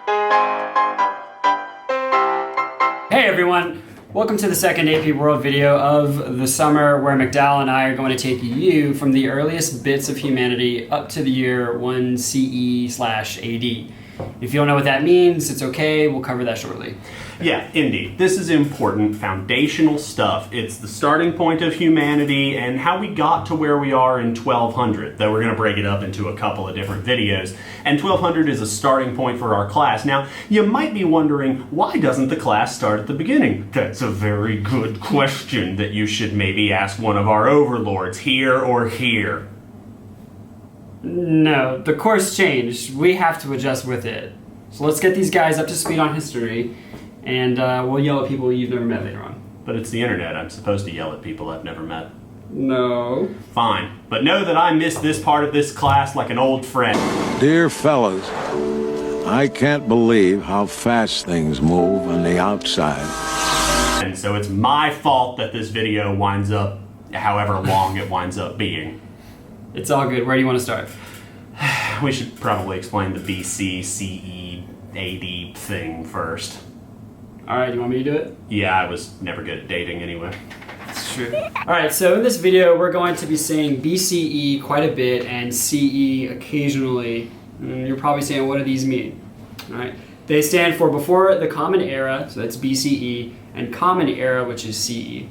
Hey everyone, welcome to the second AP World video of the summer, where McDowell and I are going to take you from the earliest bits of humanity up to the year 1 CE/AD. If you don't know what that means, it's okay, we'll cover that shortly. Yeah, indeed. This is important, foundational stuff. It's the starting point of humanity and how we got to where we are in 1200, though we're going to break it up into a couple of different videos. And 1200 is a starting point for our class. Now, you might be wondering, why doesn't the class start at the beginning? That's a very good question that you should maybe ask one of our overlords, here or here. No, the course changed. We have to adjust with it. So let's get these guys up to speed on history, and we'll yell at people you've never met later on. But it's the internet. I'm supposed to yell at people I've never met. No. Fine. But know that I miss this part of this class like an old friend. Dear fellas, I can't believe how fast things move on the outside. And so it's my fault that this video winds up however long it winds up being. It's all good. Where do you want to start? We should probably explain the BC, CE, AD thing first. Alright, you want me to do it? Yeah, I was never good at dating anyway. That's true. Alright, so in this video we're going to be saying BCE quite a bit and CE occasionally. And you're probably saying, what do these mean? Alright, they stand for before the Common Era, so that's BCE, and Common Era, which is CE.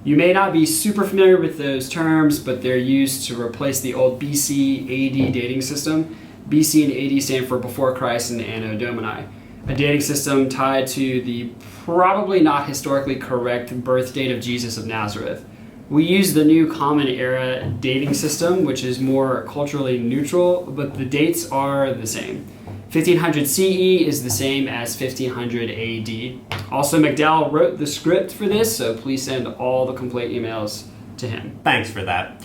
You may not be super familiar with those terms, but they're used to replace the old BC AD dating system. BC and AD stand for before Christ and Anno Domini, a dating system tied to the probably not historically correct birth date of Jesus of Nazareth. We use the new Common Era dating system, which is more culturally neutral, but the dates are the same. 1500 CE is the same as 1500 AD. Also, McDowell wrote the script for this, so please send all the complaint emails to him. Thanks for that.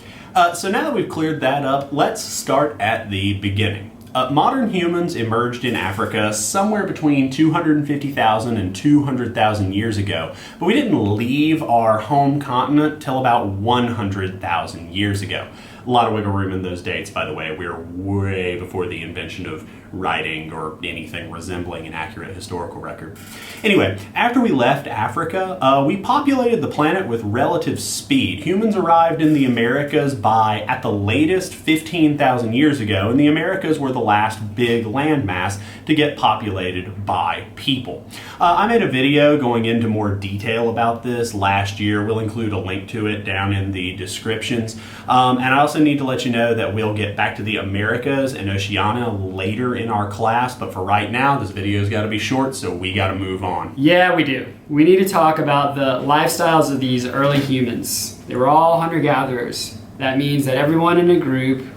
So now that we've cleared that up, let's start at the beginning. Modern humans emerged in Africa somewhere between 250,000 and 200,000 years ago, but we didn't leave our home continent till about 100,000 years ago. A lot of wiggle room in those dates, by the way. We're way before the invention of writing or anything resembling an accurate historical record. Anyway, after we left Africa, we populated the planet with relative speed. Humans arrived in the Americas by, at the latest, 15,000 years ago, and the Americas were the last big landmass to get populated by people. I made a video going into more detail about this last year. We'll include a link to it down in the descriptions. And I also need to let you know that we'll get back to the Americas and Oceania later in our class, but for right now, this video's got to be short, so we got to move on. Yeah, we do. We need to talk about the lifestyles of these early humans. They were all hunter-gatherers. That means that everyone in a group,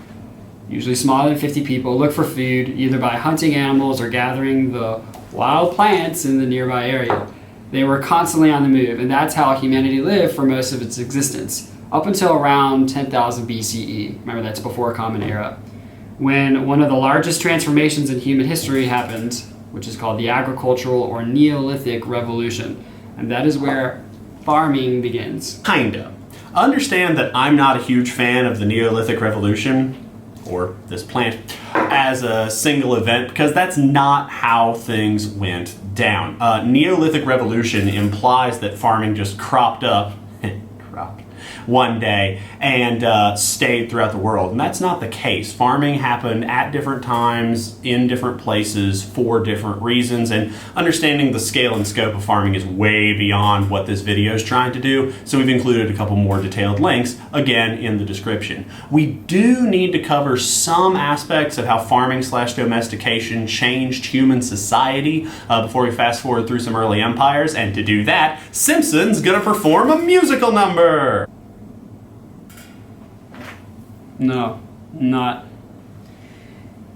usually smaller than 50 people, look for food either by hunting animals or gathering the wild plants in the nearby area. They were constantly on the move, and that's how humanity lived for most of its existence, up until around 10,000 BCE. Remember, that's before Common Era, when one of the largest transformations in human history happened, which is called the agricultural or Neolithic Revolution. And that is where farming begins. Kinda. Understand that I'm not a huge fan of the Neolithic Revolution, or this plant, as a single event, because that's not how things went down. Neolithic Revolution implies that farming just cropped up one day and stayed throughout the world, and that's not the case. Farming happened at different times, in different places, for different reasons, and understanding the scale and scope of farming is way beyond what this video is trying to do, so we've included a couple more detailed links, again, in the description. We do need to cover some aspects of how farming/domestication changed human society before we fast forward through some early empires, and to do that, Simpson's gonna perform a musical number! No, not.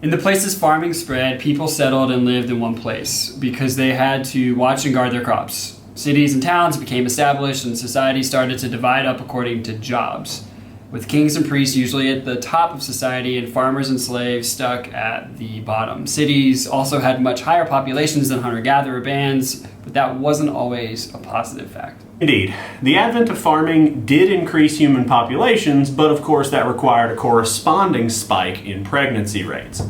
In the places farming spread, people settled and lived in one place because they had to watch and guard their crops. Cities and towns became established and society started to divide up according to jobs, with kings and priests usually at the top of society and farmers and slaves stuck at the bottom. Cities also had much higher populations than hunter-gatherer bands, but that wasn't always a positive fact. Indeed. The advent of farming did increase human populations, but of course that required a corresponding spike in pregnancy rates.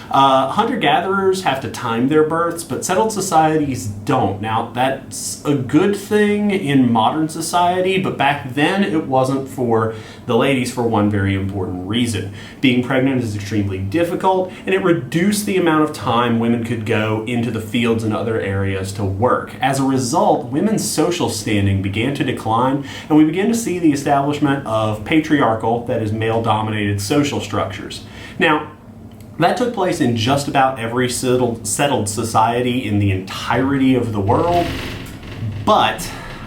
Hunter-gatherers have to time their births, but settled societies don't. Now, that's a good thing in modern society, but back then it wasn't for the ladies for one very important reason. Being pregnant is extremely difficult, and it reduced the amount of time women could go into the fields and other areas to work. As a result, women's social standing began to decline, and we began to see the establishment of patriarchal, that is, male-dominated social structures. Now, that took place in just about every settled society in the entirety of the world, but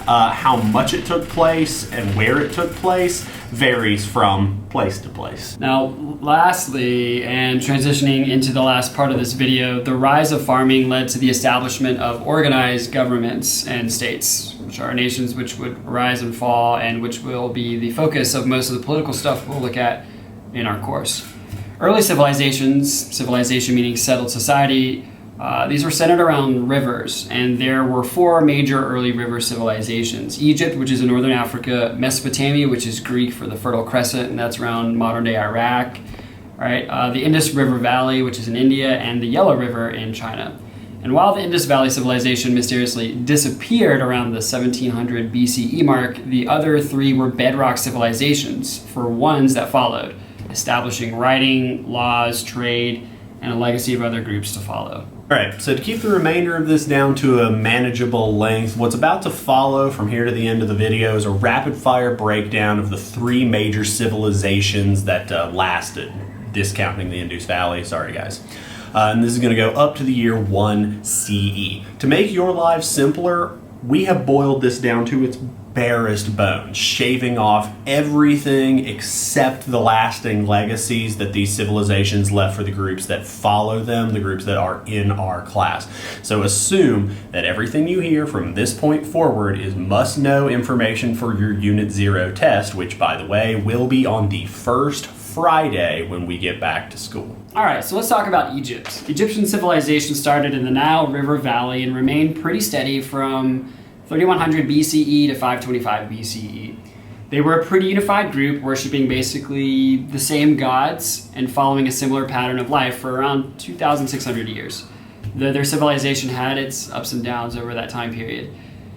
how much it took place and where it took place varies from place to place. Now, lastly, and transitioning into the last part of this video, the rise of farming led to the establishment of organized governments and states, which are nations which would rise and fall and which will be the focus of most of the political stuff we'll look at in our course. Early civilizations, civilization meaning settled society, these were centered around rivers, and there were four major early river civilizations. Egypt, which is in northern Africa, Mesopotamia, which is Greek for the Fertile Crescent, and that's around modern-day Iraq, right? The Indus River Valley, which is in India, and the Yellow River in China. And while the Indus Valley civilization mysteriously disappeared around the 1700 BCE mark, the other three were bedrock civilizations for ones that followed, establishing writing, laws, trade, and a legacy of other groups to follow. All right, so to keep the remainder of this down to a manageable length, what's about to follow from here to the end of the video is a rapid-fire breakdown of the three major civilizations that lasted, discounting the Indus Valley. Sorry, guys. And this is going to go up to the year 1 CE. To make your lives simpler, we have boiled this down to its barest bones, shaving off everything except the lasting legacies that these civilizations left for the groups that follow them, the groups that are in our class. So assume that everything you hear from this point forward is must-know information for your Unit 0 test, which, by the way, will be on the first Friday when we get back to school. All right, so let's talk about Egypt. Egyptian civilization started in the Nile River Valley and remained pretty steady from 3100 BCE to 525 BCE. They were a pretty unified group, worshiping basically the same gods and following a similar pattern of life for around 2,600 years. Their civilization had its ups and downs over that time period.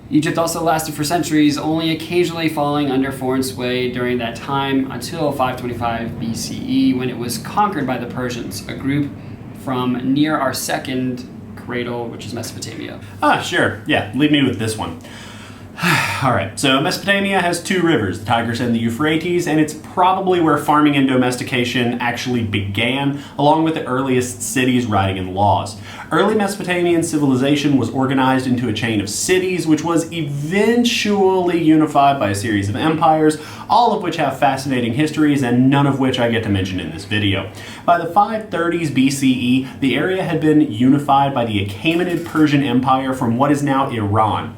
Egypt also lasted for centuries, only occasionally falling under foreign sway during that time until 525 BCE, when it was conquered by the Persians, a group from near our second cradle, which is Mesopotamia. Sure. Yeah, leave me with this one. All right, so Mesopotamia has two rivers, the Tigris and the Euphrates, and it's probably where farming and domestication actually began, along with the earliest cities, writing, and laws. Early Mesopotamian civilization was organized into a chain of cities, which was eventually unified by a series of empires, all of which have fascinating histories and none of which I get to mention in this video. By the 530s BCE, the area had been unified by the Achaemenid Persian Empire from what is now Iran.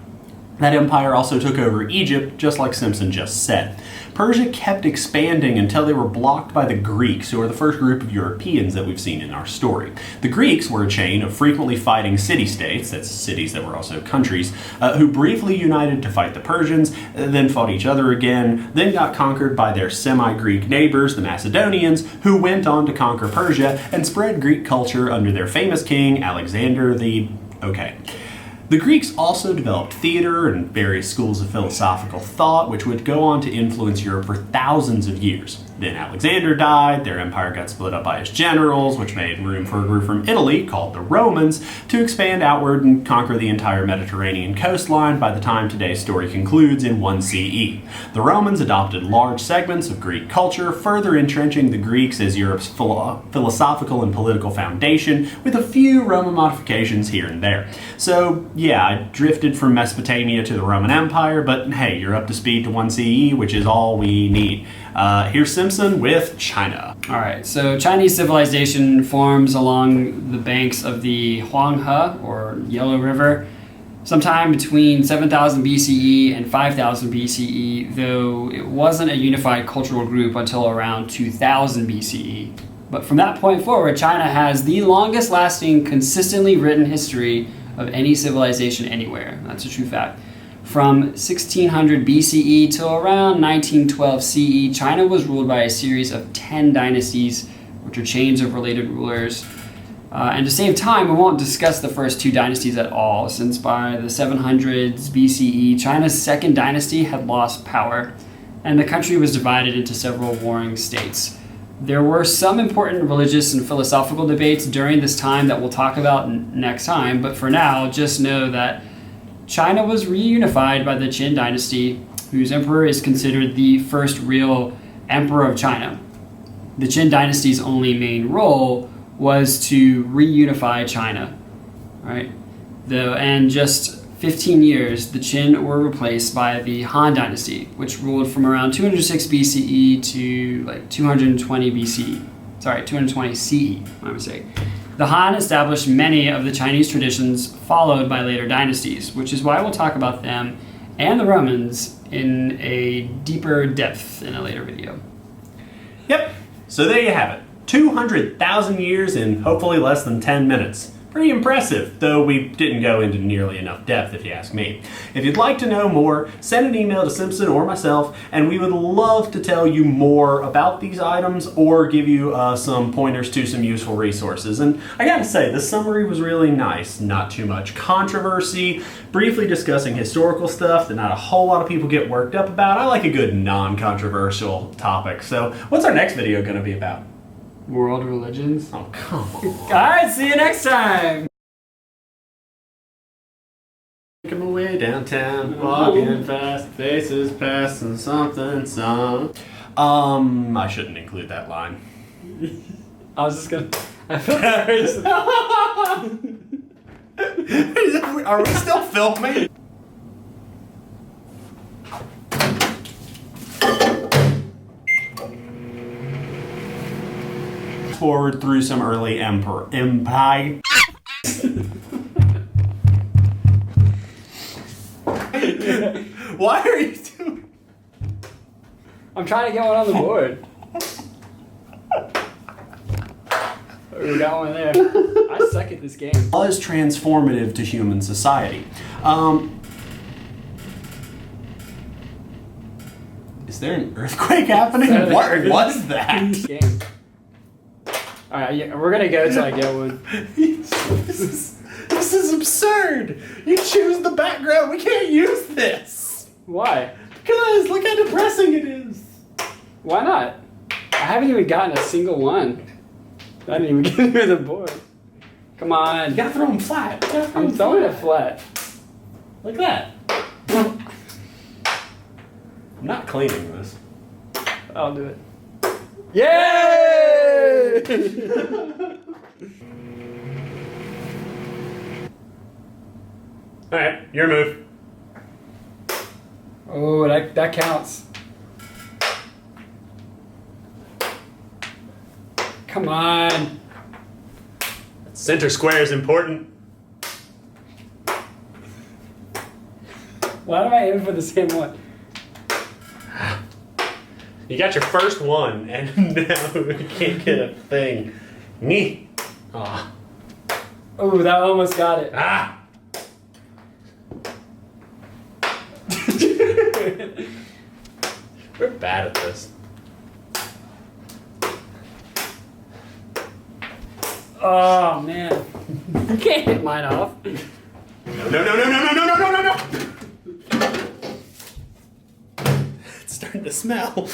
That empire also took over Egypt, just like Simpson just said. Persia kept expanding until they were blocked by the Greeks, who are the first group of Europeans that we've seen in our story. The Greeks were a chain of frequently fighting city-states, that's cities that were also countries, who briefly united to fight the Persians, then fought each other again, then got conquered by their semi-Greek neighbors, the Macedonians, who went on to conquer Persia and spread Greek culture under their famous king, Alexander the... Okay. The Greeks also developed theater and various schools of philosophical thought, which would go on to influence Europe for thousands of years. Then Alexander died, their empire got split up by his generals, which made room for a group from Italy, called the Romans, to expand outward and conquer the entire Mediterranean coastline by the time today's story concludes in 1 CE. The Romans adopted large segments of Greek culture, further entrenching the Greeks as Europe's philosophical and political foundation, with a few Roman modifications here and there. So, yeah, I drifted from Mesopotamia to the Roman Empire, but hey, you're up to speed to 1 CE, which is all we need. Here's Simpson with China. All right, so Chinese civilization forms along the banks of the Huanghe, or Yellow River, sometime between 7000 BCE and 5000 BCE, though it wasn't a unified cultural group until around 2000 BCE. But from that point forward, China has the longest lasting, consistently written history of any civilization anywhere. That's a true fact. From 1600 BCE to around 1912 CE, China was ruled by a series of 10 dynasties, which are chains of related rulers. And to save time, we won't discuss the first two dynasties at all, since by the 700s BCE, China's second dynasty had lost power, and the country was divided into several warring states. There were some important religious and philosophical debates during this time that we'll talk about next time, but for now, just know that China was reunified by the Qin dynasty, whose emperor is considered the first real emperor of China. The Qin dynasty's only main role was to reunify China, right? And just 15 years, the Qin were replaced by the Han dynasty, which ruled from around 206 BCE to like 220 BCE. Sorry, 220 CE, my mistake. The Han established many of the Chinese traditions followed by later dynasties, which is why we'll talk about them and the Romans in a deeper depth in a later video. Yep, so there you have it. 200,000 years in hopefully less than 10 minutes. Pretty impressive, though we didn't go into nearly enough depth if you ask me. If you'd like to know more, send an email to Simpson or myself, and we would love to tell you more about these items or give you some pointers to some useful resources. And I gotta say, the summary was really nice. Not too much controversy, briefly discussing historical stuff that not a whole lot of people get worked up about. I like a good non-controversial topic. So what's our next video gonna be about? World religions. Oh, come on. All right, see you next time. Making my way downtown, walking fast, faces passing something, some. I shouldn't include that line. I was just gonna. I feel like Are we still filming? Forward through some early empire. Why are you doing? I'm trying to get one on the board. We got one there. I suck at this game. Was transformative to human society. Is there an earthquake happening? What was that? Game. All right, yeah, we're gonna go till I get one. This is absurd. You choose the background. We can't use this. Why? Because look how depressing it is. Why not? I haven't even gotten a single one. I didn't even get near the board. Come on. You gotta throw them flat. I'm throwing it flat. Like that. I'm not cleaning this. I'll do it. Yay! Alright, your move. Oh, that counts. Come on. Center square is important. Why am I aiming for the same one? You got your first one, and now you can't get a thing. Me. Ah. Oh, that almost got it. Ah. We're bad at this. Oh man, you can't hit mine off. No. It's starting to smell.